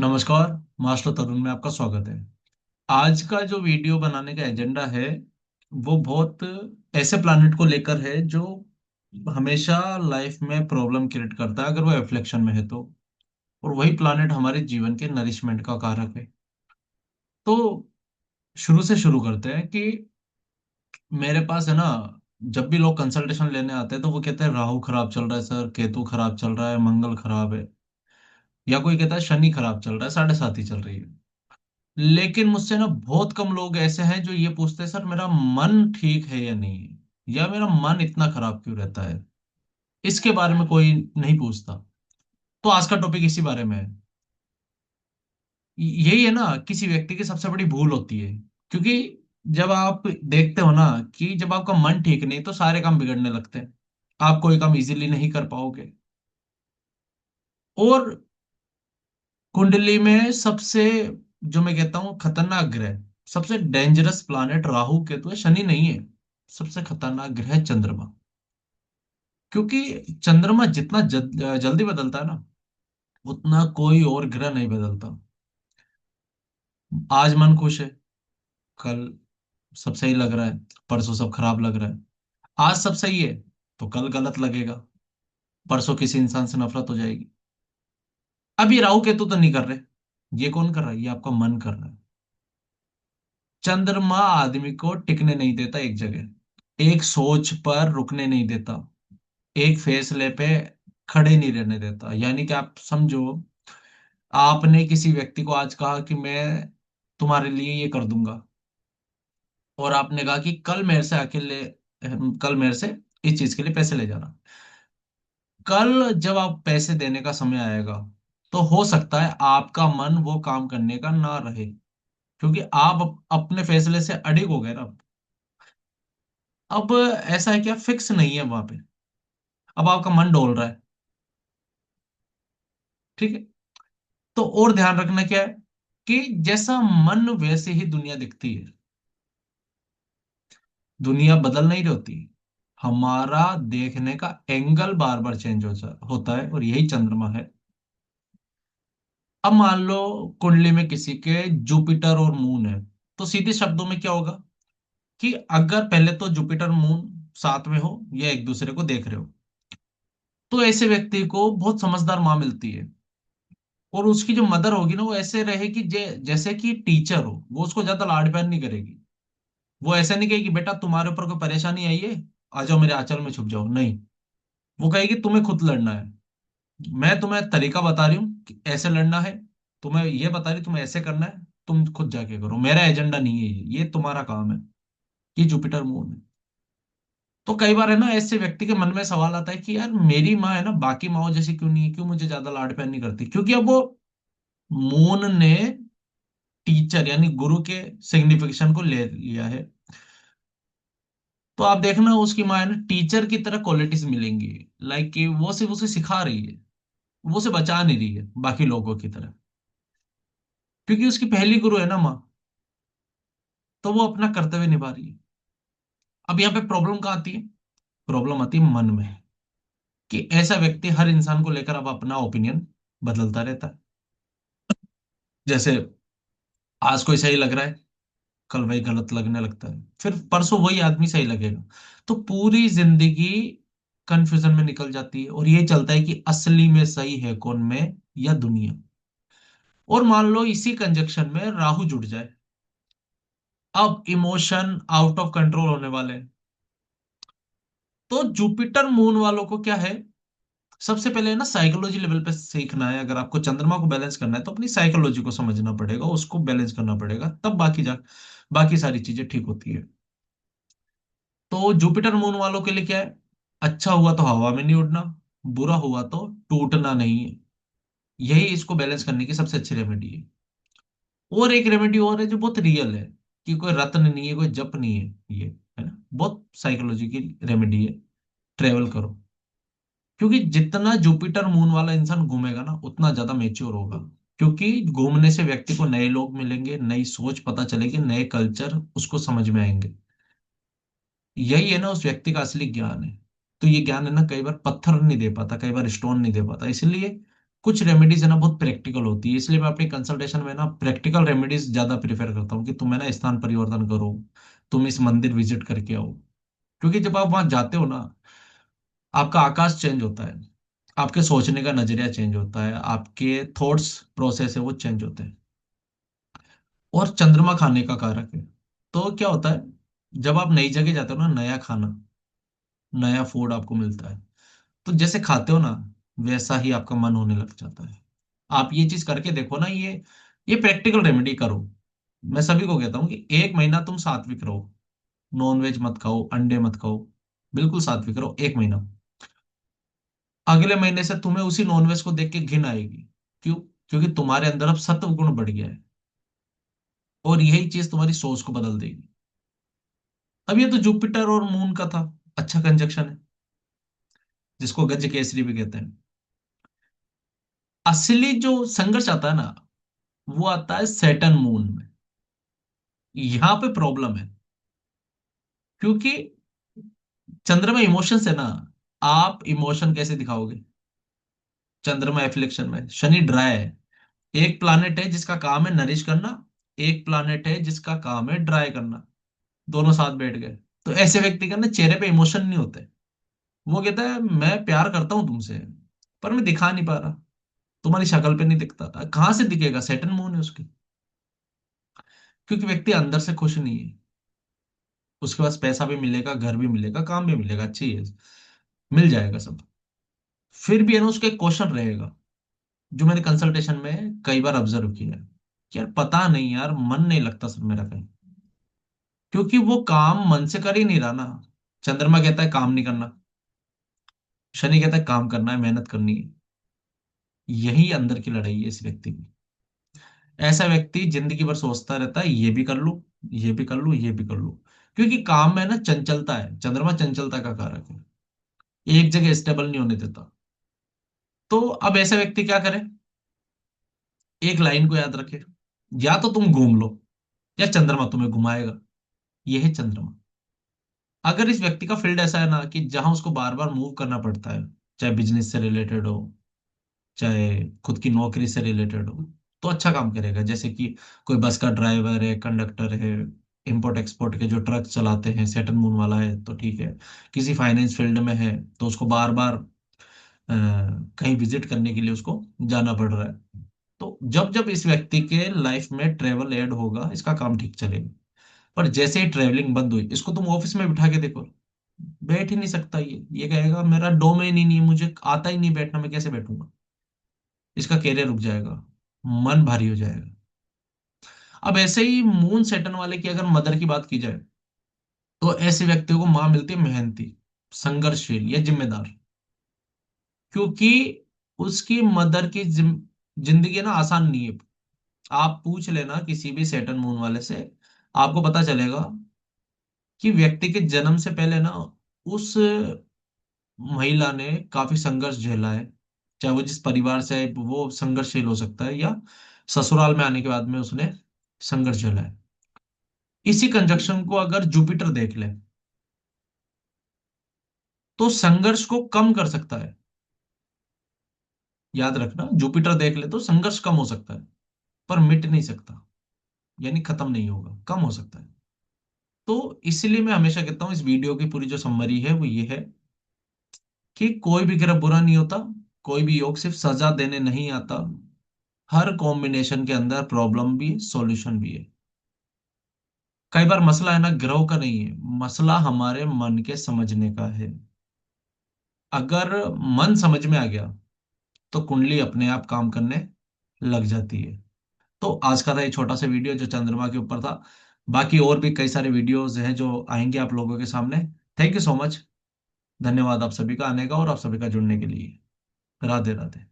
नमस्कार। मास्टर तरुण में आपका स्वागत है। आज का जो वीडियो बनाने का एजेंडा है वो बहुत ऐसे प्लानिट को लेकर है जो हमेशा लाइफ में प्रॉब्लम क्रिएट करता है अगर वो एफ्लेक्शन में है तो। और वही प्लानिट हमारे जीवन के नरिशमेंट का कारक है। तो शुरू से शुरू करते हैं कि मेरे पास है ना, जब भी लोग कंसल्टेशन लेने आते हैं तो वो कहते हैं राहु खराब चल रहा है सर, केतु खराब चल रहा है, मंगल खराब है, या कोई कहता है शनि खराब चल रहा है, साढ़े सात ही चल रही है। लेकिन मुझसे ना बहुत कम लोग ऐसे हैं जो ये पूछते हैं सर मेरा मन ठीक है या नहीं, या मेरा मन इतना खराब क्यों रहता है। इसके बारे में कोई नहीं पूछता। तो आज का टॉपिक इसी बारे में है। यही है ना, किसी व्यक्ति की सबसे बड़ी भूल होती है। क्योंकि जब आप देखते हो ना कि जब आपका मन ठीक नहीं तो सारे काम बिगड़ने लगते हैं। आप कोई काम इजीली नहीं कर पाओगे। और कुंडली में सबसे, जो मैं कहता हूँ खतरनाक ग्रह, सबसे डेंजरस प्लैनेट राहु केतु है, शनि नहीं है। सबसे खतरनाक ग्रह है चंद्रमा। क्योंकि चंद्रमा जितना जल्दी बदलता है ना, उतना कोई और ग्रह नहीं बदलता। आज मन खुश है, कल सब सही लग रहा है, परसों सब खराब लग रहा है। आज सब सही है तो कल गलत लगेगा, परसों किसी इंसान से नफरत हो जाएगी। अब ये राहु केतु तो नहीं कर रहे, ये कौन कर रहा है, ये आपका मन कर रहा है। चंद्रमा आदमी को टिकने नहीं देता एक जगह, एक सोच पर रुकने नहीं देता, एक फैसले पे खड़े नहीं रहने देता। यानी कि आप समझो, आपने किसी व्यक्ति को आज कहा कि मैं तुम्हारे लिए ये कर दूंगा, और आपने कहा कि कल मेरे से अकेले, कल मेरे से इस चीज के लिए पैसे ले जाना। कल जब आप पैसे देने का समय आएगा तो हो सकता है आपका मन वो काम करने का ना रहे, क्योंकि आप अपने फैसले से अडिग हो गए ना। अब ऐसा है क्या, फिक्स नहीं है वहां पे। अब आपका मन डोल रहा है, ठीक है। तो और ध्यान रखना क्या है कि जैसा मन वैसे ही दुनिया दिखती है। दुनिया बदल नहीं रही होती, हमारा देखने का एंगल बार बार चेंज होता है, और यही चंद्रमा है। अब मान लो कुंडली में किसी के जुपिटर और मून है, तो सीधे शब्दों में क्या होगा कि अगर पहले तो जुपिटर मून साथ में हो या एक दूसरे को देख रहे हो, तो ऐसे व्यक्ति को बहुत समझदार माँ मिलती है। और उसकी जो मदर होगी ना, वो ऐसे रहेगी जैसे कि टीचर हो, वो उसको ज्यादा लाड प्यार नहीं करेगी। वो ऐसा नहीं कहेगी बेटा तुम्हारे ऊपर कोई परेशानी आई है, आ जाओ मेरे आंचल में छुप जाओ, नहीं। वो कहेगी तुम्हें खुद लड़ना है, मैं तुम्हें तरीका बता रही हूँ कि ऐसे लड़ना है, तुम्हें ये बता रही तुम्हें ऐसे करना है, तुम खुद जाके करो, मेरा एजेंडा नहीं है, ये तुम्हारा काम है। ये जुपिटर मून है। तो कई बार है ना, ऐसे व्यक्ति के मन में सवाल आता है कि यार मेरी माँ है ना बाकी माँ जैसी क्यों नहीं है, क्यों मुझे ज्यादा लाड प्यार नहीं करती, क्योंकि अब वो मून ने टीचर यानी गुरु के सिग्निफिकेशन को ले लिया है। तो आप देखना उसकी माँ है ना टीचर की तरह क्वालिटीज मिलेंगी। लाइक कि वो सिर्फ उसे सिखा रही है, वो उसे बचा नहीं रही है बाकी लोगों की तरह, क्योंकि उसकी पहली गुरु है ना माँ। तो वो अपना कर्तव्य निभा रही है। अब यहाँ पे प्रॉब्लम कहाँ आती है, प्रॉब्लम आती है मन में, कि ऐसा व्यक्ति हर इंसान को लेकर अब अपना ओपिनियन बदलता रहता है। जैसे आज कोई सही लग रहा है, कल वही गलत लगने लगता है, फिर परसों वही आदमी सही लगेगा। तो पूरी जिंदगी कंफ्यूजन में निकल जाती है, और ये चलता है कि असली में सही है कौन, मैं या दुनिया। और मान लो इसी कंजक्शन में राहु जुड़ जाए, अब इमोशन आउट ऑफ कंट्रोल होने वाले हैं। तो जुपिटर मून वालों को क्या है, सबसे पहले ना साइकोलॉजी लेवल पे सीखना है। अगर आपको चंद्रमा को बैलेंस करना है तो अपनी साइकोलॉजी को समझना पड़ेगा, उसको बैलेंस करना पड़ेगा, तब बाकी सारी चीजें ठीक होती है। तो जुपिटर मून वालों के लिए क्या है, अच्छा हुआ तो हवा में नहीं उड़ना, बुरा हुआ तो टूटना नहीं है। यही इसको बैलेंस करने की सबसे अच्छी रेमेडी है। और एक रेमेडी और है जो बहुत रियल है, कि कोई रत्न नहीं है, कोई जप नहीं है, ये है ना बहुत साइकोलॉजी की रेमेडी है। ट्रेवल करो, क्योंकि जितना जुपिटर मून वाला इंसान घूमेगा ना उतना ज्यादा मेच्योर होगा। क्योंकि घूमने से व्यक्ति को नए लोग मिलेंगे, नई सोच पता चलेगी, नए कल्चर उसको समझ में आएंगे। यही है ना उस व्यक्ति का असली ज्ञान है। तो ये ज्ञान है ना, कई बार पत्थर नहीं दे पाता, कई बार स्टोन नहीं दे पाता, इसलिए कुछ रेमेडीज है ना बहुत प्रैक्टिकल होती है, इसलिए मैं अपनी कंसल्टेशन में ना प्रैक्टिकल रेमेडीज ज्यादा प्रीफर करता हूँ कि तुम है ना स्थान परिवर्तन करो, तुम इस मंदिर विजिट करके आओ। क्योंकि जब आप वहां जाते हो ना, आपका आकाश चेंज होता है, आपके सोचने का नजरिया चेंज होता है, आपके थॉट्स प्रोसेस है वो चेंज होते हैं। और चंद्रमा खाने का कारक है। तो क्या होता है, जब आप नई जगह जाते हो ना, नया खाना, नया फूड आपको मिलता है, तो जैसे खाते हो ना, वैसा ही आपका मन होने लग जाता है। आप ये चीज करके देखो ना, ये प्रैक्टिकल रेमेडी करो। मैं सभी को कहता हूँ कि 1 महीना तुम सात्विक रहो, नॉन वेज मत खाओ, अंडे मत खाओ, बिल्कुल सात्विक रहो 1 महीना। अगले महीने से तुम्हें उसी नॉनवेज को देख के घिन आएगी। क्यों? क्योंकि तुम्हारे अंदर अब सत्व गुण बढ़ गया है, और यही चीज तुम्हारी सोच को बदल देगी। अब ये तो जुपिटर और मून का था, अच्छा कंजक्शन है, जिसको गज केसरी भी कहते हैं। असली जो संघर्ष आता है ना, वो आता है सैटर्न मून में। यहां पे प्रॉब्लम है, क्योंकि चंद्रमा इमोशंस है ना, आप इमोशन कैसे दिखाओगे? चंद्रमा एफ्लिक्शन में, शनि ड्राई है। एक प्लानेट है जिसका काम है नरिश करना, एक प्लानेट है जिसका काम है ड्राई करना, दोनों साथ बैठ गए। तो ऐसे व्यक्ति का ना चेहरे पे इमोशन नहीं होते। वो कहता है मैं प्यार करता हूं तुमसे, पर मैं दिखा नहीं पा रहा, तुम्हारी शक्ल पे नहीं दिखता। कहाँ से दिखेगा? सैटर्न मून है उसकी। क्योंकि व्यक्ति अंदर से खुश नहीं है, उसके पास पैसा भी मिलेगा, घर भी मिलेगा, काम भी मिलेगा, अच्छी है, मिल जाएगा सब, फिर भी है ना उसका एक क्वेश्चन रहेगा, जो मैंने कंसल्टेशन में कई बार ऑब्जर्व किया है, कि यार पता नहीं यार, मन नहीं लगता सर मेरा कहीं। क्योंकि वो काम मन से कर ही नहीं रहा ना। चंद्रमा कहता है काम नहीं करना, शनि कहता है काम करना है, मेहनत करनी है। यही अंदर की लड़ाई है इस व्यक्ति की। ऐसा व्यक्ति जिंदगी भर सोचता रहता है ये भी कर लूं, ये भी कर लूं, ये भी कर लूं। क्योंकि काम में ना चंचलता है, चंद्रमा चंचलता का कारक है, एक जगह स्टेबल नहीं होने देता। तो अब ऐसा व्यक्ति क्या करे? एक लाइन को याद रखे, या तो तुम घूम लो, या चंद्रमा तुम्हें घुमाएगा। ये है चंद्रमा। अगर इस व्यक्ति का फील्ड ऐसा है ना कि जहां उसको बार बार मूव करना पड़ता है, चाहे बिजनेस से रिलेटेड हो, चाहे खुद की नौकरी से रिलेटेड हो, तो अच्छा काम करेगा। जैसे कि कोई बस का ड्राइवर है, कंडक्टर है, इंपोर्ट एक्सपोर्ट के जो ट्रक चलाते हैं, सेटल मून वाला है तो ठीक है। किसी फाइनेंस फील्ड में है तो उसको बार बार कहीं विजिट करने के लिए उसको जाना पड़ रहा है। तो जब जब इस व्यक्ति के लाइफ में ट्रेवल ऐड होगा, इसका काम ठीक चलेगा। पर जैसे ही ट्रेवलिंग बंद हुई, इसको तुम ऑफिस में बिठा के देखो, बैठ ही नहीं सकता। ये कहेगा मेरा डोमेन ही नहीं है, मुझे आता ही नहीं बैठना, मैं कैसे बैठूंगा? इसका कैरियर रुक जाएगा, मन भारी हो जाएगा। अब ऐसे ही मून सेटन वाले की अगर मदर की बात की जाए, तो ऐसे व्यक्तियों को मां मिलती है मेहनती, संघर्षशील या जिम्मेदार। क्योंकि उसकी मदर की जिंदगी ना आसान नहीं है। आप पूछ लेना किसी भी सेटन मून वाले से, आपको पता चलेगा कि व्यक्ति के जन्म से पहले ना, उस महिला ने काफी संघर्ष झेला है। चाहे वो जिस परिवार से है वो संघर्षशील हो सकता है, या ससुराल में आने के बाद में उसने संघर्ष झेला है। इसी कंजक्शन को अगर जुपिटर देख ले, तो संघर्ष को कम कर सकता है। याद रखना, जुपिटर देख ले तो संघर्ष कम हो सकता है, पर मिट नहीं सकता, यानी खत्म नहीं होगा, कम हो सकता है। तो इसलिए मैं हमेशा कहता हूँ, इस वीडियो की पूरी जो समरी है वो ये है कि कोई भी ग्रह बुरा नहीं होता, कोई भी योग सिर्फ सजा देने नहीं आता। हर कॉम्बिनेशन के अंदर प्रॉब्लम भी सॉल्यूशन भी है। कई बार मसला है ना ग्रहों का नहीं है, मसला हमारे मन के समझने का है। अगर मन समझ में आ गया, तो कुंडली अपने आप काम करने लग जाती है। तो आज का था ये छोटा सा वीडियो जो चंद्रमा के ऊपर था। बाकी और भी कई सारे वीडियोस हैं जो आएंगे आप लोगों के सामने। Thank you so much. धन्यवाद आप सभी का आने का और आप सभी का जुड़ने के लिए। राधे राधे।